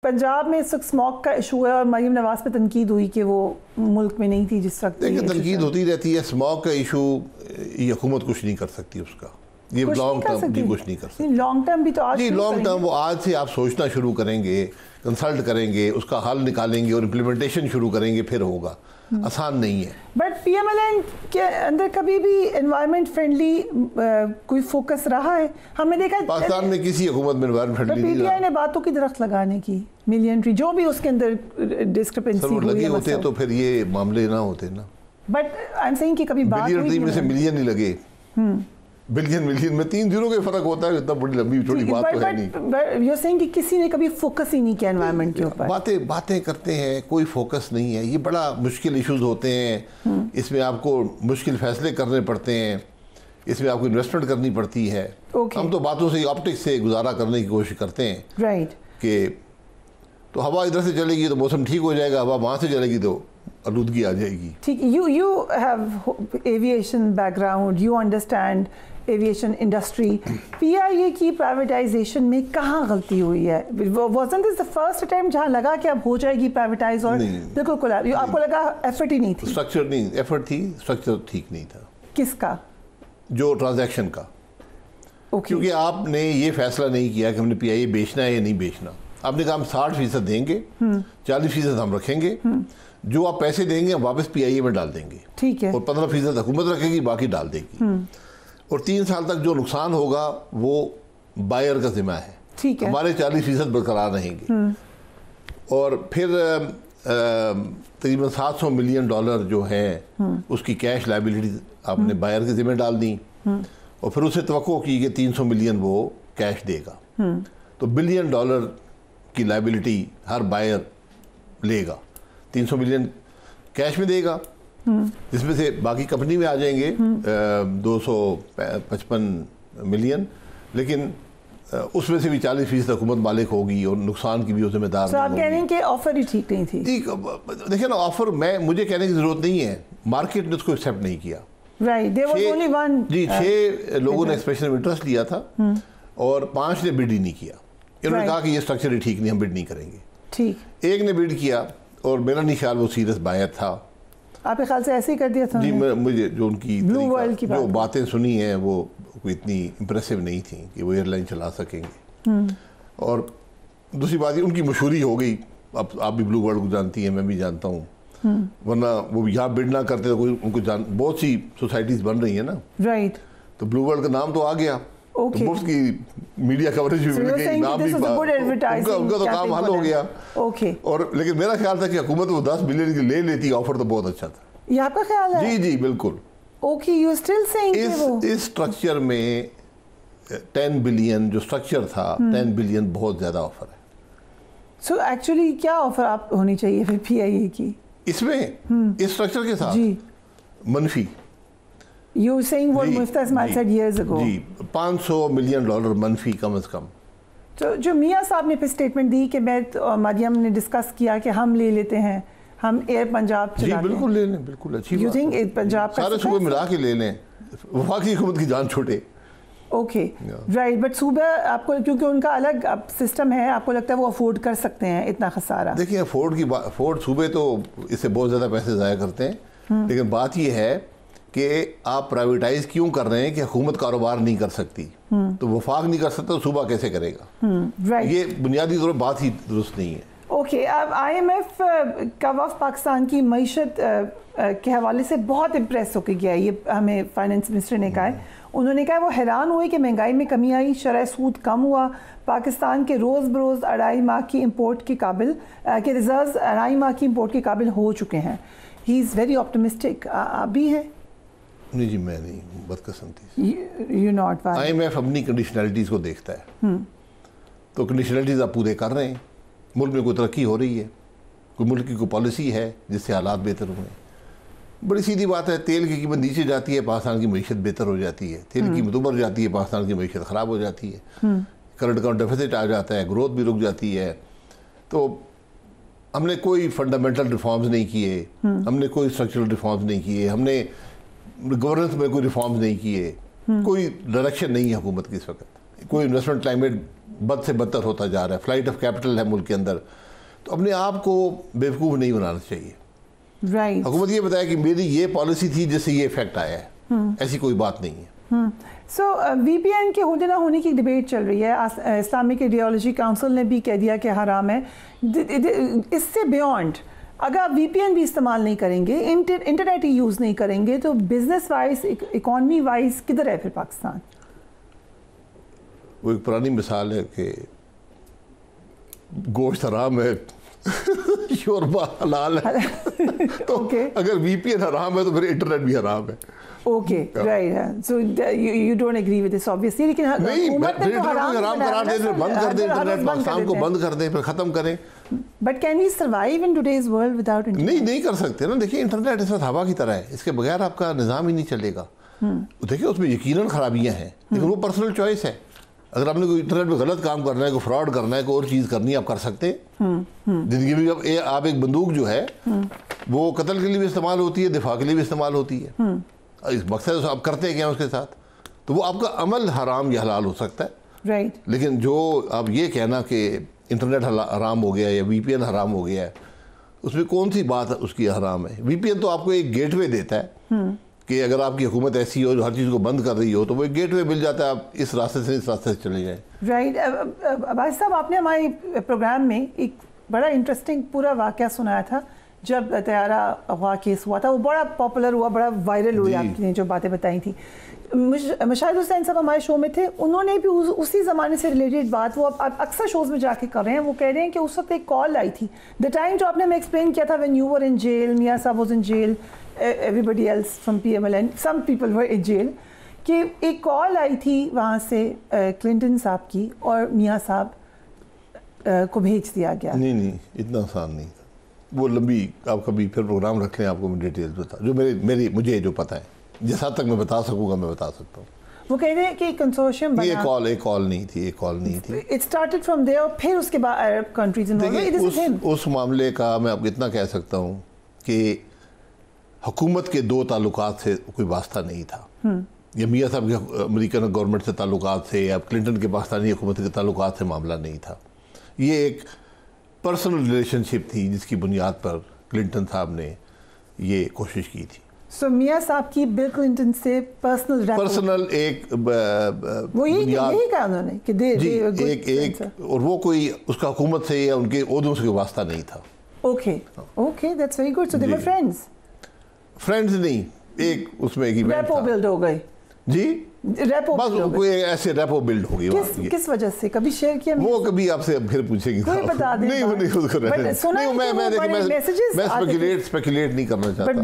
पंजाब में इस वक्त स्मॉग का इशू है और मरीम नवाज पे तनकीद हुई कि वो मुल्क में नहीं थी जिस वक्त। देखिए तनकीद होती रहती है। स्मॉग का इशू ये हुकूमत कुछ नहीं कर सकती उसका, ये लॉन्ग टर्म जी कुछ नहीं कर सकती। लॉन्ग टर्म भी तो आज जी लॉन्ग टर्म वो आज से आप सोचना शुरू करेंगे, कंसल्ट करेंगे, उसका हल निकालेंगे और इम्प्लीमेंटेशन शुरू करेंगे, फिर होगा। आसान नहीं है। बट पीएमएलएन के अंदर कभी भी एनवायरनमेंट फ्रेंडली कोई फोकस रहा है? हमने देखा पाकिस्तान में किसी हुकूमत में एनवायरनमेंट फ्रेंडली नहीं रहा। पीटीआई ने बातों की दरख्त लगाने की मिलियंट्री जो भी उसके अंदर डिस्क्रिपेंसी हुई लगे होते तो फिर ये मामले ना होते ना। बट आई एम सेइंग कि कभी बात हुई में से मिलियन ही लगे। बिलियन में 3 जीरो का फर्क होता है, इतना बड़ी लंबी छोटी बात तो है नहीं। यू आर सेइंग कि किसी ने कभी फोकस ही नहीं किया एनवायरनमेंट के ऊपर। बातें करते हैं, कोई फोकस नहीं है। ये बड़ा मुश्किल इश्यूज होते हैं, इसमें आपको मुश्किल फैसले करने पड़ते हैं, इसमें आपको इन्वेस्टमेंट करनी पड़ती है। हम तो बातों से ऑप्टिक्स से गुजारा करने की कोशिश करते हैं, राइट, कि तो हवा इधर से चलेगी तो मौसम ठीक हो जाएगा, हवा वहाँ से चलेगी तो आलूदगी आ जाएगी। ठीक, you have aviation background, you understand aviation industry. PIA की प्राइवेटाइजेशन में कहाँ गलती हुई है? Wasn't this the first attempt जहाँ लगा कि अब हो जाएगी प्राइवेटाइज और बिल्कुल आपको लगा एफर्ट ही नहीं थी? स्ट्रक्चर नहीं, एफर्ट थी, स्ट्रक्चर ठीक नहीं था। किसका? जो ट्रांजैक्शन का। क्योंकि आपने ये फैसला नहीं किया कि हमने पीआईए बेचना है या नहीं बेचना। आपने कहा हम 60% देंगे, 40% हम रखेंगे, जो आप पैसे देंगे हम वापस पीआईए में डाल देंगे, ठीक है, और 15% हुकूमत रखेगी, बाकी डाल देगी, और 3 साल तक जो नुकसान होगा वो बायर का जिम्मा है, ठीक है, हमारे 40% बरकरार रहेंगे। और फिर तकरीबन $700 मिलियन जो है उसकी कैश लाइबिलिटी आपने बायर के जिम्मे डाल दी, और फिर उसे तवक्को की कि 300 मिलियन वो कैश देगा। तो $1 बिलियन की लाइबिलिटी हर बायर लेगा, 300 मिलियन कैश में देगा, जिसमें से बाकी कंपनी में आ जाएंगे 255 मिलियन, लेकिन उसमें से भी 40% हुकूमत मालिक होगी और नुकसान की भी वो जिम्मेदार। तो आप कह रहे हैं कि ऑफर ही ठीक नहीं थी? देखिए ना, ऑफर मुझे कहने की जरूरत नहीं है, मार्केट ने उसको एक्सेप्ट नहीं किया। Right, there was only one. जी 6 लोगों ने एक्सप्रेशन इंटरेस्ट लिया था और 5 ने बिड ही नहीं किया। इन्होंने कहा कि ये स्ट्रक्चर ही ठीक नहीं, हम बिड नहीं करेंगे। ठीक, एक ने बिड किया और मेरा नहीं ख्याल वो सीरियस बायर था। आपके ख्याल से ऐसे ही कर दिया था? जी मुझे जो उनकी ब्लू वर्ल्ड की जो बातें सुनी हैं वो कोई इतनी इम्प्रेसिव नहीं थी कि वो एयरलाइन चला सकेंगे। और दूसरी बात ये उनकी मशहूरी हो गई। अब आप भी ब्लू वर्ल्ड को जानती हैं, मैं भी जानता हूँ, वरना वो यहाँ बिड ना करते तो कोई उनको बहुत सी सोसाइटीज बन रही है ना, राइट, तो ब्लू वर्ल्ड का नाम तो आ गया, Okay. तो उसकी मीडिया कवरेज भी मिल गई, नाम भी उनका तो काम हल हो गया। okay. और लेकिन मेरा ख्याल था कि हुकूमत वो 10 बिलियन की ले लेती, ऑफर तो बहुत अच्छा था। ये आपका ख्याल है? जी जी बिल्कुल। ओके, यू स्टिल सेइंग इस स्ट्रक्चर में 10 बिलियन जो स्ट्रक्चर था, 10 बिलियन बहुत ज्यादा ऑफर है। सो एक्चुअली क्या ऑफर आप होनी चाहिए फिर पीआईए की इसमें, इस स्ट्रक्चर के साथ? जी मनफी। You saying what Mufti Ismail said years ago? Ji $500 million मनफी कम से कम। तो जो मियाँ साहब ने फिर स्टेटमेंट दी कि मैं और मरियम ने डिस्कस किया कि हम ले लेते हैं, हम एयर पंजाब चलाते हैं। जी बिल्कुल ले लें, बिल्कुल अच्छी बात। You think एयर पंजाब सारे सूबे मिला के ले लें, वफाकी हुकूमत की जान छूटे। ओके राइट, बट सूबे आपको क्योंकि उनका अलग सिस्टम है, आपको लगता है वो अफोर्ड कर सकते हैं इतना खसारा? देखिए अफोर्ड सूबे तो इससे बहुत ज़्यादा पैसे ज़ाया करते हैं, लेकिन बात यह है कि आप प्राइवेटाइज क्यों कर रहे हैं कि हुकूमत कारोबार नहीं कर सकती, तो वफाक नहीं कर सकता तो सूबा कैसे करेगा? ये बुनियादी तौर पर बात ही दुरुस्त नहीं है। ओके, अब IMF का वफ़द पाकिस्तान की मईशत के हवाले से बहुत इम्प्रेस होकर गया, ये हमें फाइनेंस मिनिस्टर ने कहा है। उन्होंने कहा वो हैरान हुए कि महंगाई में कमी आई, शरह सूद कम हुआ, पाकिस्तान के रोज़ बरोज़ 2.5 माह की इम्पोर्ट के काबिल के रिजर्व 2.5 माह की इम्पोर्ट के काबिल हो चुके हैं। He is very optimistic. आप भी हैं? नहीं जी मैं नहीं, बदकिस्मती। You not. IMF अपनी कंडीशनलिटीज़ को देखता है, तो कंडीशनलिटीज़ आप पूरे कर रहे हैं, मुल्क में कोई तरक्की हो रही है, कोई मुल्क की कोई पॉलिसी है जिससे हालात बेहतर हुए। बड़ी सीधी बात है, तेल की कीमत नीचे जाती है, पाकिस्तान की मईशत बेहतर हो जाती है, तेल की कीमत ऊपर जाती है, पाकिस्तान की मईशत ख़राब हो जाती है, करंट अकाउंट डेफिसिट आ जाता है, ग्रोथ भी रुक जाती है। तो हमने कोई फंडामेंटल रिफॉर्म्स नहीं किए, हमने कोई स्ट्रक्चरल रिफॉर्म्स नहीं किए, हमने गवर्नेंस में कोई रिफॉर्म्स नहीं किए, कोई डायरेक्शन नहीं है हुकूमत की इस वक्त। कोई इन्वेस्टमेंट क्लाइमेट बद से बदतर होता जा रहा है, फ्लाइट ऑफ कैपिटल है मुल्क के अंदर, तो अपने आप को बेवकूफ़ नहीं बनाना चाहिए। राइट, हुकूमत ये बताया कि मेरी ये पॉलिसी थी जिससे ये इफेक्ट आया है, ऐसी कोई बात नहीं है। सो VPN के होने ना होने की डिबेट चल रही है। इस्लामिक आइडियोलॉजी काउंसिल ने भी कह दिया कि हराम है। इससे बियॉन्ड अगर आप VPN भी इस्तेमाल नहीं करेंगे, इंटरनेट ही यूज़ नहीं करेंगे, तो बिजनेस वाइज, इकॉनमी वाइज किधर है फिर पाकिस्तान? वो एक पुरानी मिसाल है कि गोश्त हराम है शोरबा हलाल है तो अगर VPN हराम है तो फिर इंटरनेट भी हराम है। Okay, right, so you don't agree with this obviously, लेकिन हुकूमत ने तो हराम करार दे, बंद कर दे, इंटरनेट पाकिस्तान को बंद कर दे, फिर खत्म करें। But can we survive in today's world without internet? नहीं कर सकते ना। देखिए इंटरनेट इस वक्त हवा की तरह है, इसके बगैर आपका निज़ाम ही नहीं चलेगा। देखिए उसमें यकीनन खराबियां हैं, लेकिन वो पर्सनल चॉइस है। अगर आपने कोई इंटरनेट पे गलत काम करना है, कोई फ्रॉड करना है, कोई और चीज़ करनी है, आप कर सकते हैं। जिंदगी में अब आप एक बंदूक जो है वो कत्ल के लिए भी इस्तेमाल होती है, दिफा के लिए भी इस्तेमाल होती है। इस मकसद आप करते हैं क्या उसके साथ, तो वो आपका अमल हराम या हलाल हो सकता है। राइट, लेकिन जो आप ये कहना कि इंटरनेट हराम हो गया या VPN हराम हो गया है, उसमें कौन सी बात उसकी हराम है? VPN तो आपको एक गेटवे देता है कि अगर आपकी हुकूमत ऐसी हो जो हर चीज़ को बंद कर रही हो, तो वो एक गेटवे मिल जाता है, आप इस रास्ते से इस रास्ते से चले जाएं। राइट, अब्बास साहब, आपने हमारे प्रोग्राम में एक बड़ा इंटरेस्टिंग पूरा वाक़या सुनाया था जब तैयारा अगवा केस हुआ था। वो बड़ा पॉपुलर हुआ, बड़ा वायरल हुई, आपने जो बातें बताई थी। मुशाहिद हुसैन साहब हमारे शो में थे, उन्होंने भी उसी ज़माने से रिलेटेड बात वो अब अक्सर शोज़ में जाके कर रहे हैं। वो कह रहे हैं कि उस वक्त एक कॉल आई थी, द टाइम जो आपने हमें एक्सप्लेन किया था, when you were in jail, मियाँ साहब was in jail, everybody else from PMLN, some people were in jail, कि एक कॉल आई थी वहाँ से क्लिंटन साहब की और मियाँ साहब को भेज दिया गया। नहीं, इतना आसान नहीं था। वो लंबी, आप कभी फिर प्रोग्राम रख लें, आपको मैं डिटेल्स बता, जो मुझे जो पता है, जिस हद तक मैं बता सकूंगा मैं बता सकता हूँ। वो कह रहे हैं कि कंसोर्शियम बना, एक कॉल नहीं थी। इट स्टार्टेड फ्रॉम देयर, फिर उसके बाद अरब कंट्रीज इन्वॉल्व। उस मामले का मैं आपको इतना कह सकता हूँ कि हुकूमत के दो ताल्लुकात से कोई वास्ता नहीं था। या मियाँ साहब के अमेरिकन गवर्नमेंट से ताल्लुकात से या क्लिंटन के पाकिस्तानी हुकूमत के ताल्लुकात से मामला नहीं था। ये एक पर्सनल रिलेशनशिप थी जिसकी बुनियाद पर क्लिंटन साहब ने ये कोशिश की थी। सो मियाँ साहब की बिल क्लिंटन से पर्सनल एक वो यही कहा उन्होंने कि एक और वो कोई उसका हुकूमत से या उनके ओहदों से वास्ता नहीं था। Okay, that's very good. So they were friends नहीं, एक उसमें एक इवेंट था, बिल्ड हो गई जी, रेपो बस कोई ऐसे रेपो बिल्ड हो गई। किस वजह से कभी शेयर किया? वो कभी आपसे फिर पूछेगी, कोई बता दे। नहीं मैं स्पेकुलेट नहीं करना चाहता।